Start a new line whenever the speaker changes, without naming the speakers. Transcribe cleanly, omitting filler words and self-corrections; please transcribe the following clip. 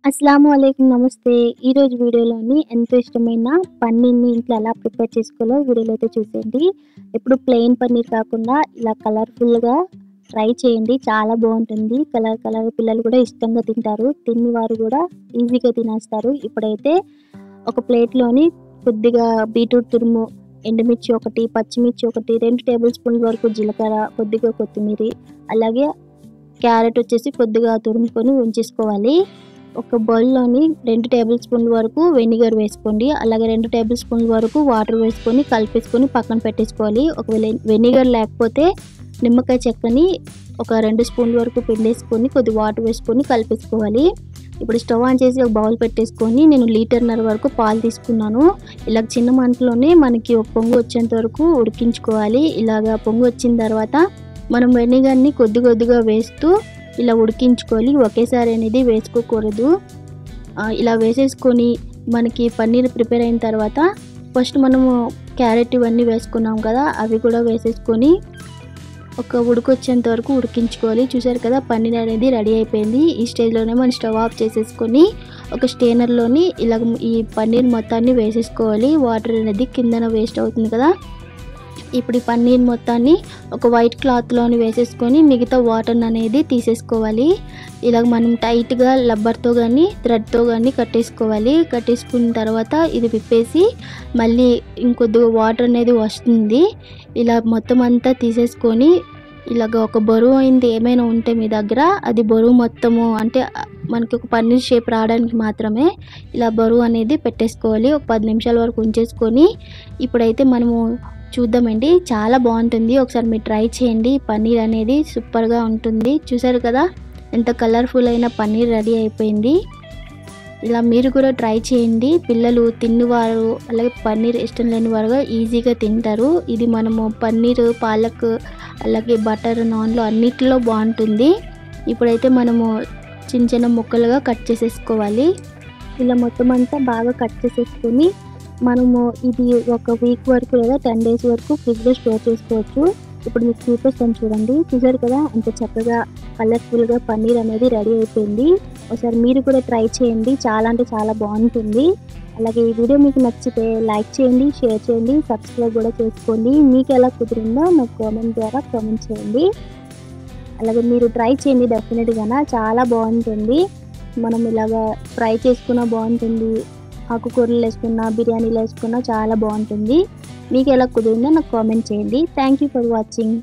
అస్సలాము అలైకుం నమస్తే. ఈరోజు వీడియోలోని ఎంతో ఇష్టమైన పన్నీర్‌ని ఇంట్లో ఎలా ప్రిపేర్ చేసుకోవాలో వీడియోలో అయితే చూసేయండి. ఇప్పుడు ప్లెయిన్ పన్నీర్ కాకుండా ఇలా కలర్‌ఫుల్‌గా ట్రై చేయండి. చాలా బాగుంటుంది. కలర్ పిల్లలు కూడా ఇష్టంగా తింటారు. తిని వారు కూడా ఈజీగా తినేస్తారు. ఇప్పుడైతే ఒక ప్లేట్‌లోని కొద్దిగా బీట్రూట్ తురుము, ఎండుమిర్చి ఒకటి, పచ్చిమిర్చి ఒకటి, 2 టేబుల్ స్పూన్ల వరకు జీలకర్ర, కొద్దిగా కొత్తిమీర, అలాగే క్యారెట్ వచ్చేసి కొద్దిగా తురుముకొని ఉంచేసుకోవాలి. ఒక బౌల్‌లోని 2 టేబుల్ స్పూన్ల వరకు వెనిగర్ వేసుకోండి. అలాగే 2 టేబుల్ స్పూన్ల వరకు వాటర్ వేసుకొని కలిపేసుకొని పక్కన పెట్టేసుకోవాలి. ఒకవేళ వెనిగర్ లేకపోతే నిమ్మకాయ చెక్కని ఒక 2 స్పూన్ల వరకు పిండేసుకొని కొద్దిగా వాటర్ వేసుకొని కలిపేసుకోవాలి. ఇప్పుడు స్టవ్ ఆన్ చేసి ఒక బౌల్ పెట్టేసుకొని నేను లీటర్‌న్నర వరకు పాలు తీసుకున్నాను. ఇలా చిన్న మంటలోనే మనకి ఒక పొంగు వచ్చేంత వరకు ఉడికించుకోవాలి. ఇలాగా పొంగు వచ్చిన తర్వాత మనం వెనిగర్‌ని కొద్దిగా వేస్తూ ఇలా ఉడికించుకోవాలి. ఒకేసారి అనేది వేసుకోకూడదు. ఇలా వేసేసుకొని మనకి పన్నీర్ ప్రిపేర్ అయిన తర్వాత ఫస్ట్ మనము క్యారెట్ ఇవన్నీ వేసుకున్నాం కదా, అవి కూడా వేసేసుకొని ఒక ఉడికొచ్చేంత వరకు ఉడికించుకోవాలి. చూసారు కదా, పన్నీర్ అనేది రెడీ అయిపోయింది. ఈ స్టేజ్లోనే మనం స్టవ్ ఆఫ్ చేసేసుకొని ఒక స్టెయినర్‌లోని ఇలా ఈ పన్నీర్ మొత్తాన్ని వేసేసుకోవాలి. వాటర్ అనేది కిందన వేస్ట్ అవుతుంది కదా. ఇప్పుడు ఈ పన్నీర్ మొత్తాన్ని ఒక వైట్ క్లాత్‌లోని వేసేసుకొని మిగతా వాటర్ అనేది తీసేసుకోవాలి. ఇలా మనం టైట్‌గా రబ్బర్‌తో కానీ థ్రెడ్‌తో కానీ కట్టేసుకోవాలి. కట్టేసుకున్న తర్వాత ఇది విప్పేసి మళ్ళీ ఇంకొద్దిగా వాటర్ అనేది వస్తుంది. ఇలా మొత్తం అంతా తీసేసుకొని ఇలాగ ఒక బరువు అయింది ఏమైనా ఉంటే మీ దగ్గర, అది బరువు మొత్తము అంటే మనకి ఒక పన్నీర్ షేప్ రావడానికి మాత్రమే ఇలా బరువు అనేది పెట్టేసుకోవాలి. ఒక 10 నిమిషాల వరకు ఉంచేసుకొని ఇప్పుడైతే మనము చూద్దామండి. చాలా బాగుంటుంది. ఒకసారి మీరు ట్రై చేయండి. పన్నీర్ అనేది సూపర్గా ఉంటుంది. చూసారు కదా, ఎంత కలర్ఫుల్ అయిన పన్నీర్ రెడీ అయిపోయింది. ఇలా మీరు కూడా ట్రై చేయండి. పిల్లలు తిన్నవారు అలాగే పన్నీర్ ఇష్టం లేని వారుగా ఈజీగా తింటారు. ఇది మనము పన్నీర్, పాలక్ అలాగే బటర్ నాన్‌లో అన్నిటిలో బాగుంటుంది. ఇప్పుడైతే మనము చిన్న ముక్కలుగా కట్ చేసేసుకోవాలి. ఇలా మొత్తం అంతా బాగా కట్ చేసేసుకొని మనము ఇది ఒక వీక్ వరకు లేదా 10 డేస్ వరకు ఫ్రిడ్జ్‌లో స్టోర్ చేసుకోవచ్చు. ఇప్పుడు మీకు చూపిస్తాను చూడండి. చూసారు కదా, ఎంత చక్కగా కలర్ఫుల్‌గా పన్నీర్ అనేది రెడీ అయిపోయింది. ఒకసారి మీరు కూడా ట్రై చేయండి. చాలా అంటే చాలా బాగుంటుంది. అలాగే ఈ వీడియో మీకు నచ్చితే లైక్ చేయండి, షేర్ చేయండి, సబ్స్క్రైబ్ కూడా చేసుకోండి. మీకు ఎలా కుదిరిందో నాకు కామెంట్ ద్వారా కామెంట్ చేయండి. అలాగే మీరు ట్రై చేయండి డెఫినెట్‌గా చాలా బాగుంటుంది. మనం ఇలాగా ఫ్రై చేసుకున్నా బాగుంటుంది. ఆకుకూరలు వేసుకున్నా, బిర్యానీలో వేసుకున్నా చాలా బాగుంటుంది. మీకు ఎలా కుదిరిందో నాకు కామెంట్ చేయండి. Thank you for watching.